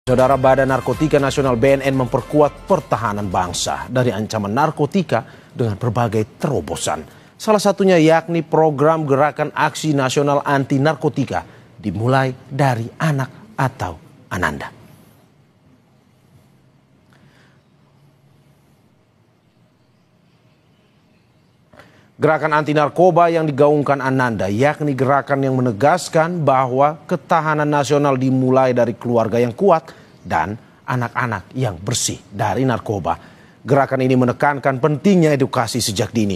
Saudara, Badan Narkotika Nasional BNN memperkuat pertahanan bangsa dari ancaman narkotika dengan berbagai terobosan. Salah satunya yakni program Gerakan Aksi Nasional Anti Narkotika dimulai dari anak atau Ananda. Gerakan anti narkoba yang digaungkan Ananda yakni gerakan yang menegaskan bahwa ketahanan nasional dimulai dari keluarga yang kuat dan anak-anak yang bersih dari narkoba. Gerakan ini menekankan pentingnya edukasi sejak dini,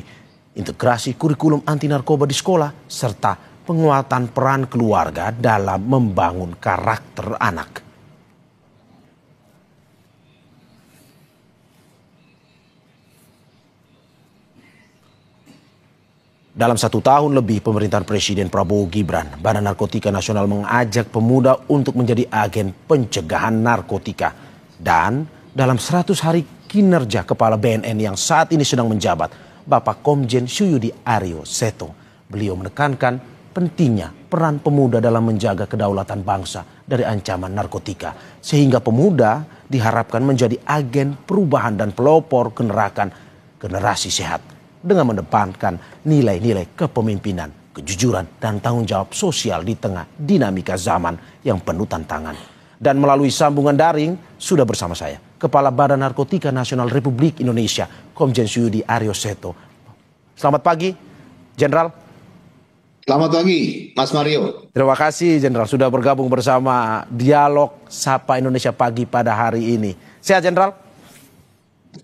integrasi kurikulum anti narkoba di sekolah, serta penguatan peran keluarga dalam membangun karakter anak. Dalam 1 tahun lebih pemerintahan Presiden Prabowo Gibran, Badan Narkotika Nasional mengajak pemuda untuk menjadi agen pencegahan narkotika. Dan dalam 100 hari kinerja Kepala BNN yang saat ini sedang menjabat, Bapak Komjen Suyudi Aryo Seto, beliau menekankan pentingnya peran pemuda dalam menjaga kedaulatan bangsa dari ancaman narkotika. Sehingga pemuda diharapkan menjadi agen perubahan dan pelopor generasi sehat, dengan mendepankan nilai-nilai kepemimpinan, kejujuran, dan tanggung jawab sosial di tengah dinamika zaman yang penuh tantangan. Dan melalui sambungan daring sudah bersama saya Kepala Badan Narkotika Nasional Republik Indonesia, Komjen Suyudi Aryo Seto. Selamat pagi, Jenderal. Selamat pagi, Mas Mario. Terima kasih, Jenderal, sudah bergabung bersama Dialog Sapa Indonesia Pagi pada hari ini. Sehat, Jenderal?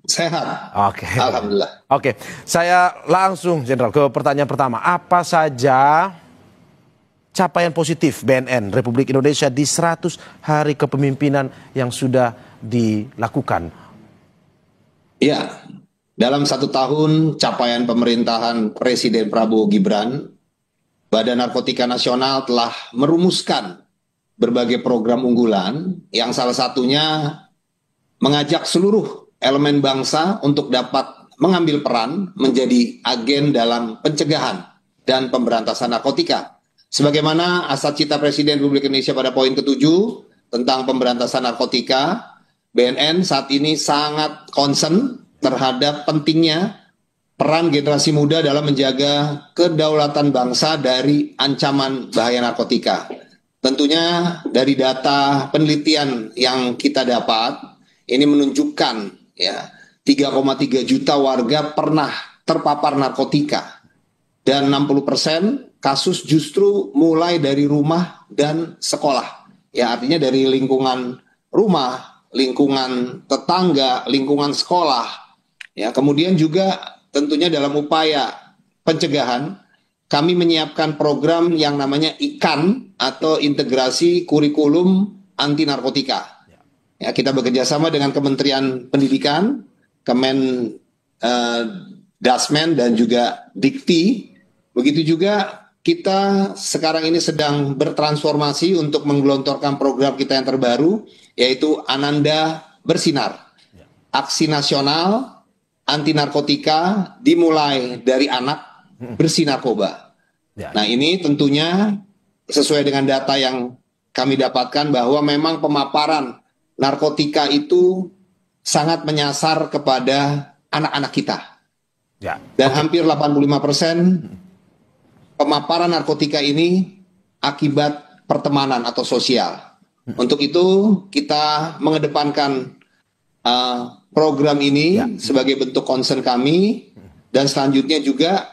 Sehat. Oke. Alhamdulillah. Oke, saya langsung, Jenderal, ke pertanyaan pertama. Apa saja capaian positif BNN Republik Indonesia di 100 hari kepemimpinan yang sudah dilakukan? Ya, dalam 1 tahun capaian pemerintahan Presiden Prabowo Gibran, Badan Narkotika Nasional telah merumuskan berbagai program unggulan yang salah satunya mengajak seluruh elemen bangsa untuk dapat mengambil peran menjadi agen dalam pencegahan dan pemberantasan narkotika. Sebagaimana asas cita Presiden Republik Indonesia pada poin ke-7 tentang pemberantasan narkotika, BNN saat ini sangat concern terhadap pentingnya peran generasi muda dalam menjaga kedaulatan bangsa dari ancaman bahaya narkotika. Tentunya dari data penelitian yang kita dapat, ini menunjukkan 3,3 juta warga pernah terpapar narkotika. Dan 60% kasus justru mulai dari rumah dan sekolah. Ya, artinya dari lingkungan rumah, lingkungan tetangga, lingkungan sekolah. Ya, kemudian juga tentunya dalam upaya pencegahan, kami menyiapkan program yang namanya IKAN atau Integrasi Kurikulum Anti Narkotika. Ya, kita bekerja sama dengan Kementerian Pendidikan, Dasmen dan juga Dikti. Begitu juga kita sekarang ini sedang bertransformasi untuk menggelontorkan program kita yang terbaru, yaitu Ananda Bersinar. Aksi nasional anti narkotika dimulai dari anak bersih narkoba. Nah, ini tentunya sesuai dengan data yang kami dapatkan bahwa memang pemaparan narkotika itu sangat menyasar kepada anak-anak kita. Dan hampir 85% pemaparan narkotika ini akibat pertemanan atau sosial. Untuk itu kita mengedepankan program ini sebagai bentuk concern kami. Dan selanjutnya juga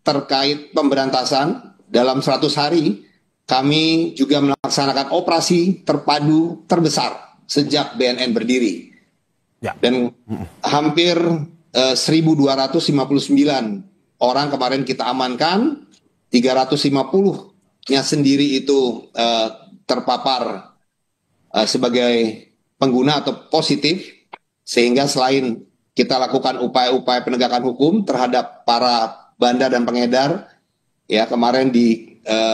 terkait pemberantasan dalam 100 hari kami juga melaksanakan operasi terpadu terbesar sejak BNN berdiri. Dan hampir 1.259 orang kemarin kita amankan, 350-nya sendiri itu terpapar sebagai pengguna atau positif, sehingga selain kita lakukan upaya-upaya penegakan hukum terhadap para bandar dan pengedar, ya kemarin di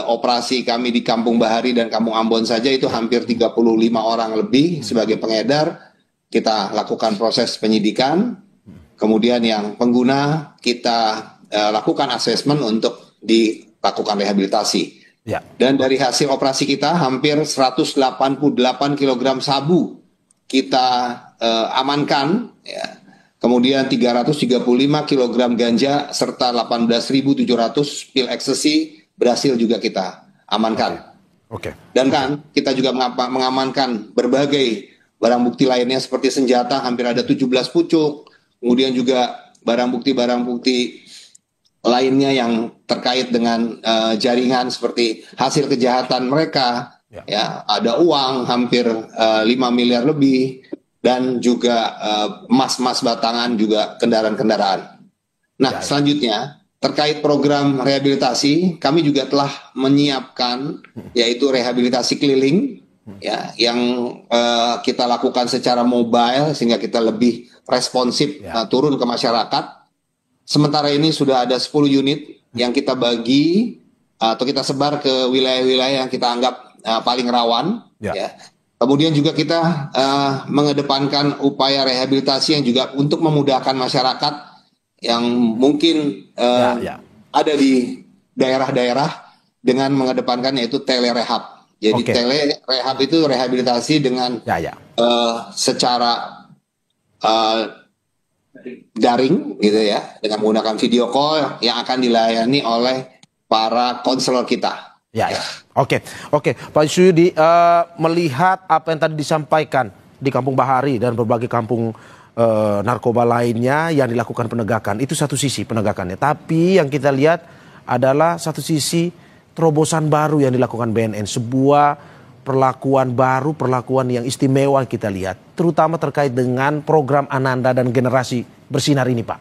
operasi kami di Kampung Bahari dan Kampung Ambon saja itu hampir 35 orang lebih sebagai pengedar. Kita lakukan proses penyidikan, kemudian yang pengguna kita lakukan asesmen untuk dilakukan rehabilitasi. Dan dari hasil operasi kita hampir 188 kg sabu kita amankan, ya. Kemudian 335 kg ganja serta 18.700 pil ekstasi berhasil juga kita amankan. Oke. Dan kan kita juga mengamankan berbagai barang bukti lainnya seperti senjata hampir ada 17 pucuk, kemudian juga barang bukti lainnya yang terkait dengan jaringan seperti hasil kejahatan mereka, ya ada uang hampir 5 miliar lebih dan juga emas-emas batangan juga kendaraan-kendaraan. Nah, selanjutnya terkait program rehabilitasi, kami juga telah menyiapkan yaitu rehabilitasi keliling, ya, yang kita lakukan secara mobile sehingga kita lebih responsif turun ke masyarakat. Sementara ini sudah ada 10 unit yang kita bagi atau kita sebar ke wilayah-wilayah yang kita anggap paling rawan, ya. Kemudian juga kita mengedepankan upaya rehabilitasi yang juga untuk memudahkan masyarakat yang mungkin ada di daerah-daerah dengan mengedepankan yaitu telerehab. Jadi telerehab itu rehabilitasi dengan secara daring gitu ya, dengan menggunakan video call yang akan dilayani oleh para konselor kita. Oke, Pak Suyudi, melihat apa yang tadi disampaikan di Kampung Bahari dan berbagai kampung narkoba lainnya yang dilakukan penegakan, itu satu sisi penegakannya. Tapi yang kita lihat adalah satu sisi terobosan baru yang dilakukan BNN, sebuah perlakuan baru, perlakuan yang istimewa kita lihat, terutama terkait dengan program Ananda dan Generasi Bersinar ini, Pak.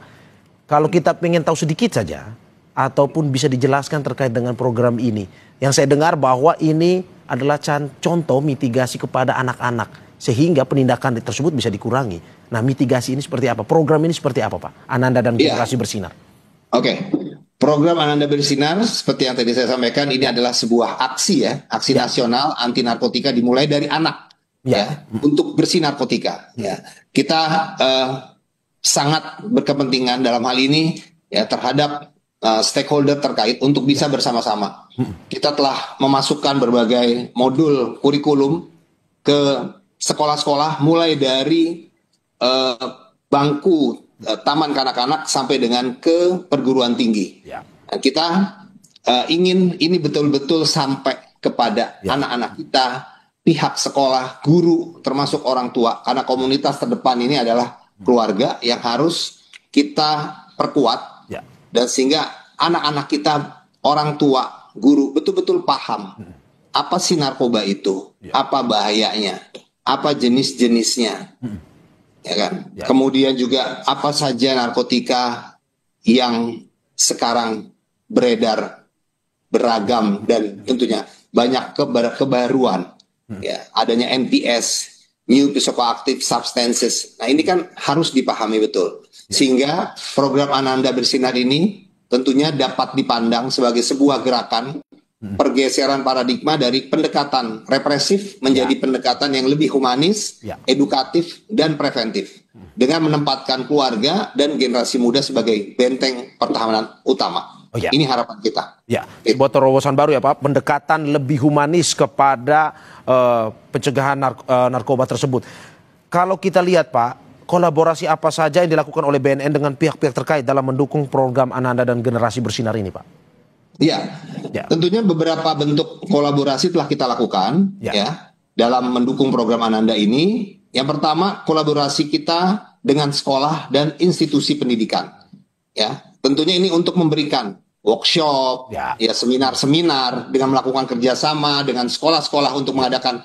Kalau kita pengen tahu sedikit saja, ataupun bisa dijelaskan terkait dengan program ini. Yang saya dengar bahwa ini adalah contoh mitigasi kepada anak-anak, sehingga penindakan tersebut bisa dikurangi. Nah, mitigasi ini seperti apa? Program ini seperti apa, Pak? Ananda dan Generasi Bersinar. Oke. Program Ananda Bersinar, seperti yang tadi saya sampaikan, ini adalah sebuah aksi nasional anti narkotika dimulai dari anak, untuk bersih narkotika. Kita sangat berkepentingan dalam hal ini terhadap stakeholder terkait untuk bisa bersama-sama. Kita telah memasukkan berbagai modul kurikulum ke sekolah-sekolah mulai dari bangku taman kanak-kanak sampai dengan ke perguruan tinggi. Dan kita ingin ini betul-betul sampai kepada anak-anak kita, pihak sekolah, guru, termasuk orang tua. Karena komunitas terdepan ini adalah keluarga yang harus kita perkuat. Dan sehingga anak-anak kita, orang tua, guru betul-betul paham apa sih narkoba itu, apa bahayanya, apa jenis-jenisnya, ya kan? Kemudian juga apa saja narkotika yang sekarang beredar beragam dan tentunya banyak kebaruan, adanya NPS, New Psychoactive Substances. Nah, ini kan harus dipahami betul. Sehingga program Ananda Bersinar ini tentunya dapat dipandang sebagai sebuah gerakan pergeseran paradigma dari pendekatan represif menjadi pendekatan yang lebih humanis, edukatif, dan preventif. Dengan menempatkan keluarga dan generasi muda sebagai benteng pertahanan utama. Ini harapan kita. Sebuah terobosan baru ya Pak, pendekatan lebih humanis kepada pencegahan narkoba tersebut. Kalau kita lihat Pak, kolaborasi apa saja yang dilakukan oleh BNN dengan pihak-pihak terkait dalam mendukung program Ananda dan Generasi Bersinar ini, Pak? Tentunya beberapa bentuk kolaborasi telah kita lakukan dalam mendukung program Ananda ini. Yang pertama, kolaborasi kita dengan sekolah dan institusi pendidikan. Tentunya ini untuk memberikan workshop, seminar-seminar dengan melakukan kerjasama dengan sekolah-sekolah untuk mengadakan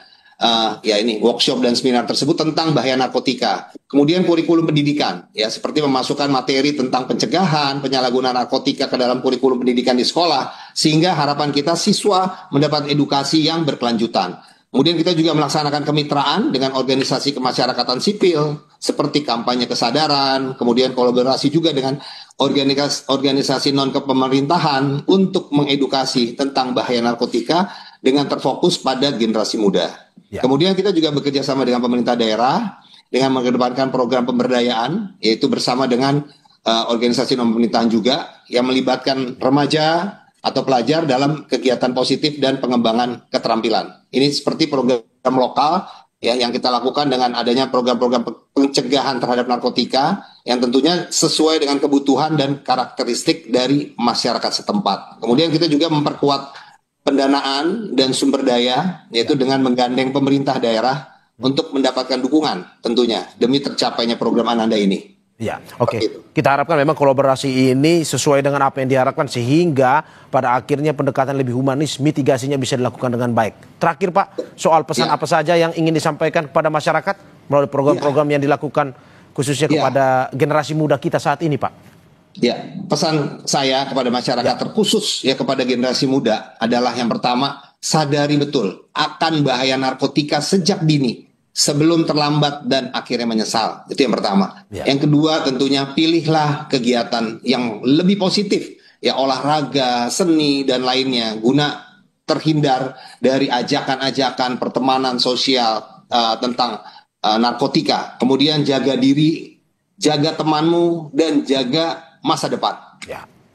workshop dan seminar tersebut tentang bahaya narkotika. Kemudian kurikulum pendidikan, seperti memasukkan materi tentang pencegahan penyalahgunaan narkotika ke dalam kurikulum pendidikan di sekolah, sehingga harapan kita siswa mendapat edukasi yang berkelanjutan. Kemudian kita juga melaksanakan kemitraan dengan organisasi kemasyarakatan sipil, seperti kampanye kesadaran, kemudian kolaborasi juga dengan organisasi non-kepemerintahan untuk mengedukasi tentang bahaya narkotika dengan terfokus pada generasi muda. Kemudian kita juga bekerja sama dengan pemerintah daerah dengan mengedepankan program pemberdayaan, yaitu bersama dengan organisasi non-pemerintahan juga yang melibatkan remaja atau pelajar dalam kegiatan positif dan pengembangan keterampilan. Ini seperti program lokal ya yang kita lakukan dengan adanya program-program pencegahan terhadap narkotika yang tentunya sesuai dengan kebutuhan dan karakteristik dari masyarakat setempat. Kemudian kita juga memperkuat pendanaan dan sumber daya, yaitu dengan menggandeng pemerintah daerah untuk mendapatkan dukungan tentunya demi tercapainya program Ananda ini. Ya, oke. Kita harapkan memang kolaborasi ini sesuai dengan apa yang diharapkan sehingga pada akhirnya pendekatan lebih humanis, mitigasinya bisa dilakukan dengan baik. Terakhir Pak, soal pesan apa saja yang ingin disampaikan kepada masyarakat melalui program-program yang dilakukan khususnya kepada generasi muda kita saat ini Pak? Ya, pesan saya kepada masyarakat terkhusus ya kepada generasi muda adalah yang pertama, sadari betul akan bahaya narkotika sejak dini sebelum terlambat dan akhirnya menyesal. Itu yang pertama. Yang kedua tentunya pilihlah kegiatan yang lebih positif, ya olahraga, seni dan lainnya guna terhindar dari ajakan-ajakan pertemanan sosial tentang narkotika. Kemudian jaga diri, jaga temanmu dan jaga masa depan.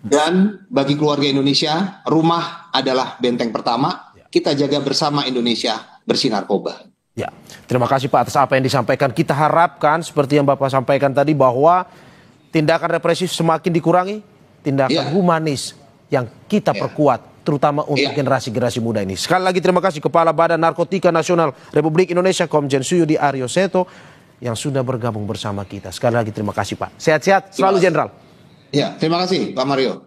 Dan bagi keluarga Indonesia, rumah adalah benteng pertama. Kita jaga bersama Indonesia bersih narkoba. Ya, terima kasih Pak atas apa yang disampaikan. Kita harapkan seperti yang Bapak sampaikan tadi bahwa tindakan represif semakin dikurangi, tindakan humanis yang kita perkuat, terutama untuk generasi-generasi muda ini. Sekali lagi terima kasih Kepala Badan Narkotika Nasional Republik Indonesia Komjen Suyudi Aryo Seto yang sudah bergabung bersama kita. Sekali lagi terima kasih Pak. Sehat-sehat selalu Jenderal. Ya, terima kasih Pak Mario.